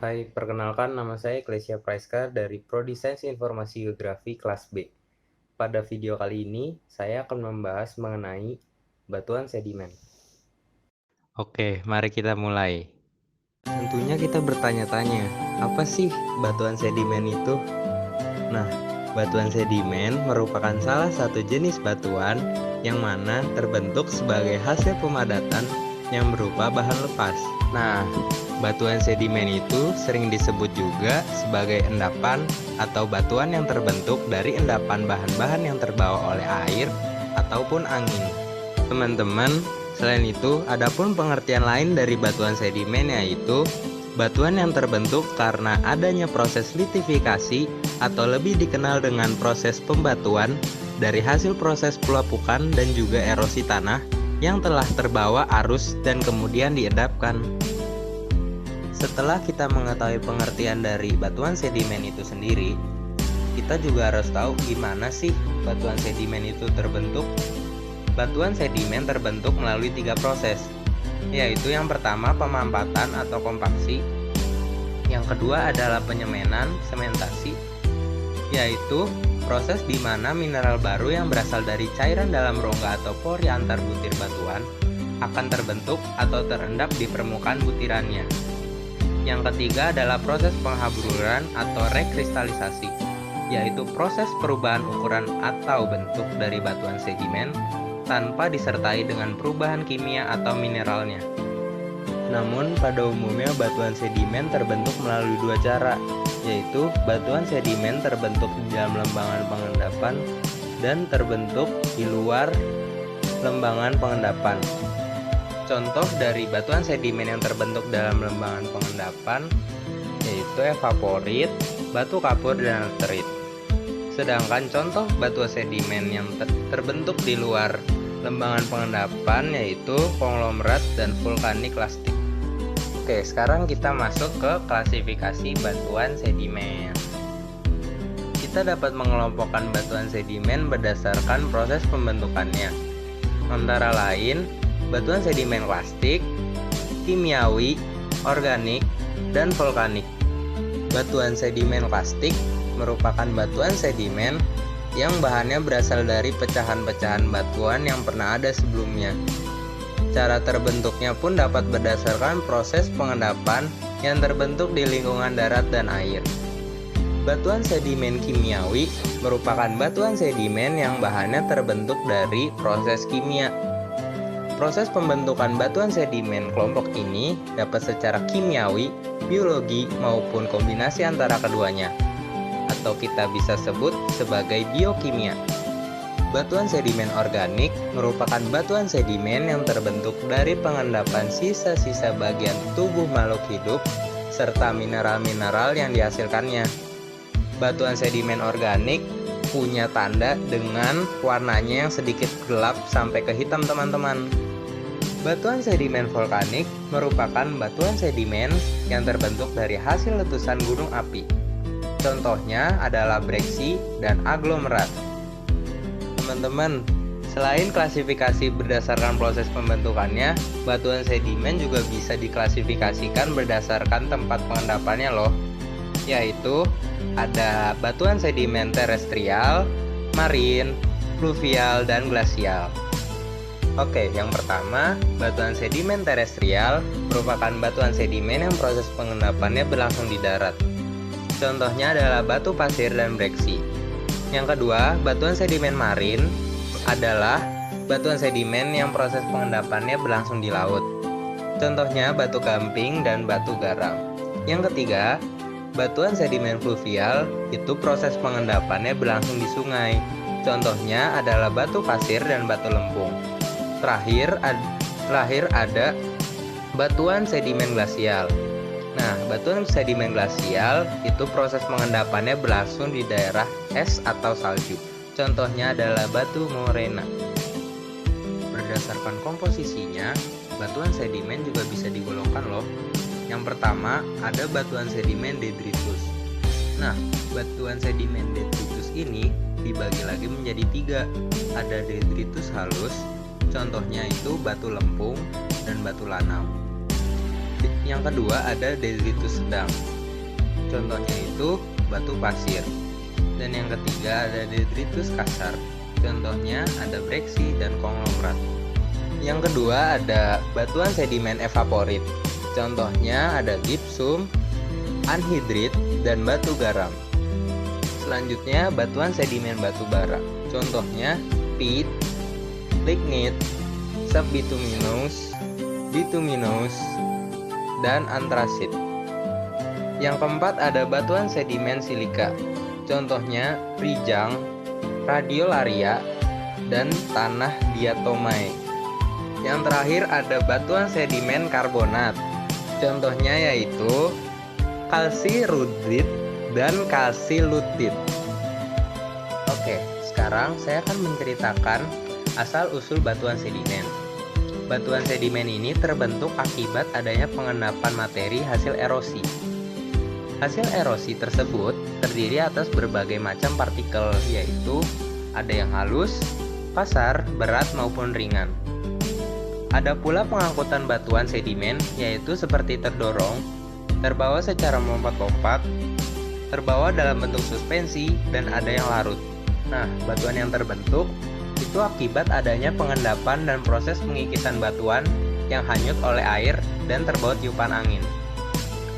Hai, perkenalkan nama saya Klesia Praiska dari Prodi Sains Informasi Geografi kelas B. Pada video kali ini, saya akan membahas mengenai batuan sedimen. Oke, mari kita mulai. Tentunya kita bertanya-tanya, apa sih batuan sedimen itu? Nah, batuan sedimen merupakan salah satu jenis batuan yang mana terbentuk sebagai hasil pemadatan yang berupa bahan lepas. Nah, batuan sedimen itu sering disebut juga sebagai endapan atau batuan yang terbentuk dari endapan bahan-bahan yang terbawa oleh air ataupun angin. Teman-teman, selain itu, ada pun pengertian lain dari batuan sedimen, yaitu batuan yang terbentuk karena adanya proses litifikasi atau lebih dikenal dengan proses pembatuan dari hasil proses pelapukan dan juga erosi tanah yang telah terbawa arus dan kemudian diendapkan. Setelah kita mengetahui pengertian dari batuan sedimen itu sendiri, kita juga harus tahu gimana sih batuan sedimen itu terbentuk. Batuan sedimen terbentuk melalui 3 proses, yaitu yang pertama pemampatan atau kompaksi, yang kedua adalah penyemenan, sementasi, yaitu proses di mana mineral baru yang berasal dari cairan dalam rongga atau pori antar butir batuan akan terbentuk atau terendap di permukaan butirannya. Yang ketiga adalah proses penghabluran atau rekristalisasi, yaitu proses perubahan ukuran atau bentuk dari batuan sedimen tanpa disertai dengan perubahan kimia atau mineralnya. Namun pada umumnya batuan sedimen terbentuk melalui 2 cara, yaitu batuan sedimen terbentuk di dalam lembangan pengendapan dan terbentuk di luar lembangan pengendapan. Contoh dari batuan sedimen yang terbentuk dalam lembangan pengendapan yaitu evaporit, batu kapur, dan laterit. Sedangkan contoh batuan sedimen yang terbentuk di luar lembangan pengendapan yaitu konglomerat dan vulkanik lastik. Oke, sekarang kita masuk ke klasifikasi batuan sedimen. Kita dapat mengelompokkan batuan sedimen berdasarkan proses pembentukannya. Antara lain, batuan sedimen klastik, kimiawi, organik, dan vulkanik. Batuan sedimen klastik merupakan batuan sedimen yang bahannya berasal dari pecahan-pecahan batuan yang pernah ada sebelumnya. Cara terbentuknya pun dapat berdasarkan proses pengendapan yang terbentuk di lingkungan darat dan air. Batuan sedimen kimiawi merupakan batuan sedimen yang bahannya terbentuk dari proses kimia. Proses pembentukan batuan sedimen kelompok ini dapat secara kimiawi, biologi, maupun kombinasi antara keduanya, atau kita bisa sebut sebagai biokimia. Batuan sedimen organik merupakan batuan sedimen yang terbentuk dari pengendapan sisa-sisa bagian tubuh makhluk hidup serta mineral-mineral yang dihasilkannya. Batuan sedimen organik punya tanda dengan warnanya yang sedikit gelap sampai ke hitam, teman-teman. Batuan sedimen vulkanik merupakan batuan sedimen yang terbentuk dari hasil letusan gunung api. Contohnya adalah breksi dan aglomerat. Teman-teman, selain klasifikasi berdasarkan proses pembentukannya, batuan sedimen juga bisa diklasifikasikan berdasarkan tempat pengendapannya loh. Yaitu ada batuan sedimen terestrial, marin, fluvial, dan glasial. Oke, yang pertama, batuan sedimen terestrial merupakan batuan sedimen yang proses pengendapannya berlangsung di darat. Contohnya adalah batu pasir dan breksi. Yang kedua, batuan sedimen marin adalah batuan sedimen yang proses pengendapannya berlangsung di laut. Contohnya batu gamping dan batu garam. Yang ketiga, batuan sedimen fluvial itu proses pengendapannya berlangsung di sungai. Contohnya adalah batu pasir dan batu lempung. Terakhir ada batuan sedimen glasial. Nah, batuan sedimen glasial itu proses pengendapannya berlangsung di daerah es atau salju. Contohnya adalah batu morena. Berdasarkan komposisinya, batuan sedimen juga bisa digolongkan loh. Yang pertama, ada batuan sedimen detritus. Nah, batuan sedimen detritus ini dibagi lagi menjadi 3. Ada detritus halus, contohnya itu batu lempung dan batu lanau. Yang kedua ada detritus sedang. contohnya itu batu pasir. Dan yang ketiga ada detritus kasar, contohnya ada breksi dan konglomerat. Yang kedua ada batuan sedimen evaporit, contohnya ada gipsum, anhidrit, dan batu garam. Selanjutnya batuan sedimen batu bara, contohnya peat, lignit, subbituminous, bituminous, dan antrasit. Yang keempat ada batuan sedimen silika, contohnya rijang, radiolaria, dan tanah diatomai. Yang terakhir ada batuan sedimen karbonat, contohnya yaitu kalsirudrit dan kalsilutit. Oke, sekarang saya akan menceritakan asal-usul batuan sedimen. Batuan sedimen ini terbentuk akibat adanya pengendapan materi hasil erosi. Hasil erosi tersebut terdiri atas berbagai macam partikel, yaitu ada yang halus, kasar, berat maupun ringan. Ada pula pengangkutan batuan sedimen, yaitu seperti terdorong, terbawa secara melompat-lompat, terbawa dalam bentuk suspensi, dan ada yang larut. Nah, batuan yang terbentuk itu akibat adanya pengendapan dan proses pengikisan batuan yang hanyut oleh air dan terbawa tiupan angin.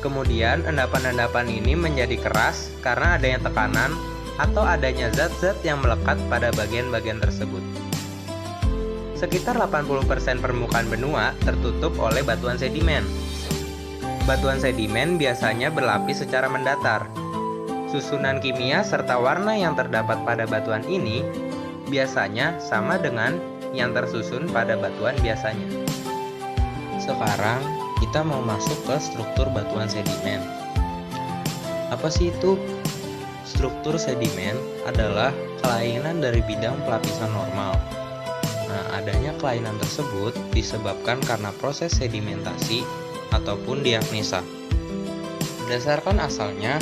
Kemudian, endapan-endapan ini menjadi keras karena adanya tekanan atau adanya zat-zat yang melekat pada bagian-bagian tersebut. Sekitar 80% permukaan benua tertutup oleh batuan sedimen. Batuan sedimen biasanya berlapis secara mendatar. Susunan kimia serta warna yang terdapat pada batuan ini biasanya sama dengan yang tersusun pada batuan biasanya. Sekarang kita mau masuk ke struktur batuan sedimen. Apa sih itu? Struktur sedimen adalah kelainan dari bidang pelapisan normal. Nah, adanya kelainan tersebut disebabkan karena proses sedimentasi ataupun diagnosa. Berdasarkan asalnya,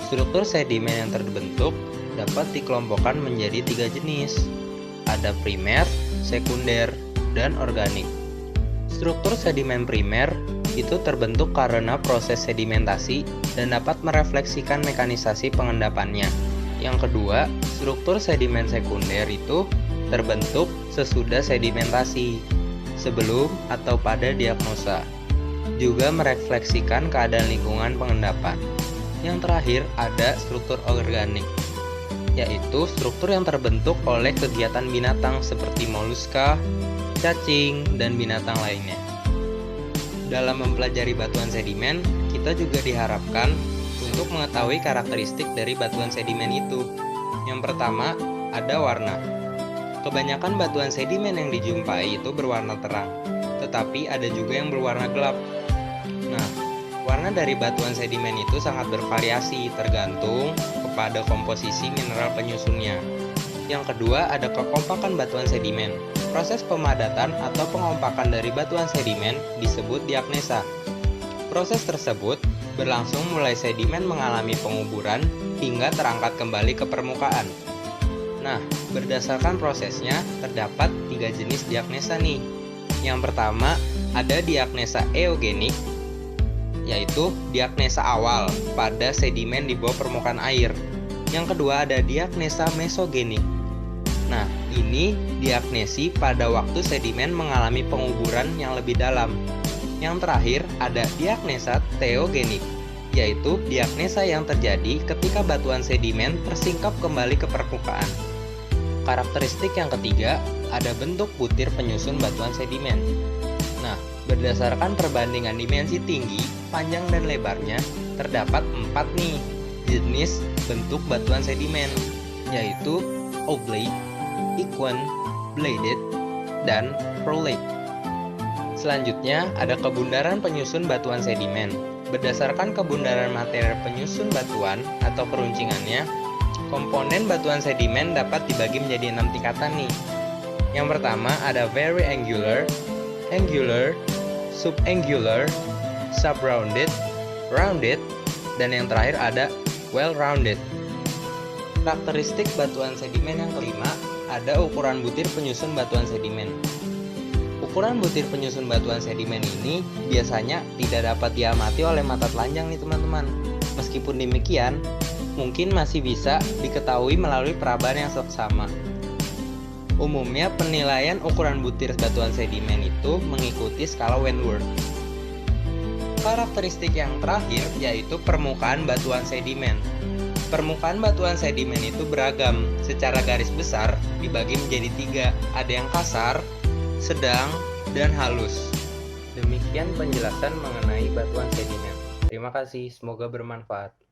struktur sedimen yang terbentuk dapat dikelompokkan menjadi 3 jenis. Ada primer, sekunder, dan organik. Struktur sedimen primer itu terbentuk karena proses sedimentasi dan dapat merefleksikan mekanisasi pengendapannya. Yang kedua, struktur sedimen sekunder itu terbentuk sesudah sedimentasi, sebelum atau pada diagnosa. Juga merefleksikan keadaan lingkungan pengendapan. Yang terakhir ada struktur organik, yaitu struktur yang terbentuk oleh kegiatan binatang seperti moluska, cacing, dan binatang lainnya. Dalam mempelajari batuan sedimen, kita juga diharapkan untuk mengetahui karakteristik dari batuan sedimen itu. Yang pertama, ada warna. Kebanyakan batuan sedimen yang dijumpai itu berwarna terang, tetapi ada juga yang berwarna gelap. Nah, warna dari batuan sedimen itu sangat bervariasi tergantung kepada komposisi mineral penyusunnya. Yang kedua, ada kekompakan batuan sedimen. Proses pemadatan atau pengompakan dari batuan sedimen disebut diagnosa. Proses tersebut berlangsung mulai sedimen mengalami penguburan hingga terangkat kembali ke permukaan. Nah, berdasarkan prosesnya terdapat 3 jenis diagnosa nih. Yang pertama, ada diagnosa eugenik, yaitu diagnosa awal pada sedimen di bawah permukaan air. Yang kedua ada diagnosa mesogenik. Nah, ini diagnosi pada waktu sedimen mengalami penguburan yang lebih dalam. Yang terakhir ada diagnosa theogenik, yaitu diagnosa yang terjadi ketika batuan sedimen tersingkap kembali ke permukaan. Karakteristik yang ketiga ada bentuk butir penyusun batuan sedimen. Nah, berdasarkan perbandingan dimensi tinggi, panjang, dan lebarnya, terdapat 4 nih jenis bentuk batuan sedimen, yaitu oblate, equine, bladed, dan prolate. Selanjutnya, ada kebundaran penyusun batuan sedimen. Berdasarkan kebundaran materi penyusun batuan atau peruncingannya, komponen batuan sedimen dapat dibagi menjadi 6 tingkatan nih. Yang pertama ada very angular, angular, subangular, subrounded, rounded, dan yang terakhir ada well-rounded. Karakteristik batuan sedimen yang kelima ada ukuran butir penyusun batuan sedimen. Ukuran butir penyusun batuan sedimen ini biasanya tidak dapat diamati oleh mata telanjang nih teman-teman. Meskipun demikian, mungkin masih bisa diketahui melalui perabaan yang seksama. Umumnya, penilaian ukuran butir batuan sedimen itu mengikuti skala Wentworth. Karakteristik yang terakhir yaitu permukaan batuan sedimen. Permukaan batuan sedimen itu beragam. Secara garis besar dibagi menjadi 3, ada yang kasar, sedang, dan halus. Demikian penjelasan mengenai batuan sedimen. Terima kasih, semoga bermanfaat.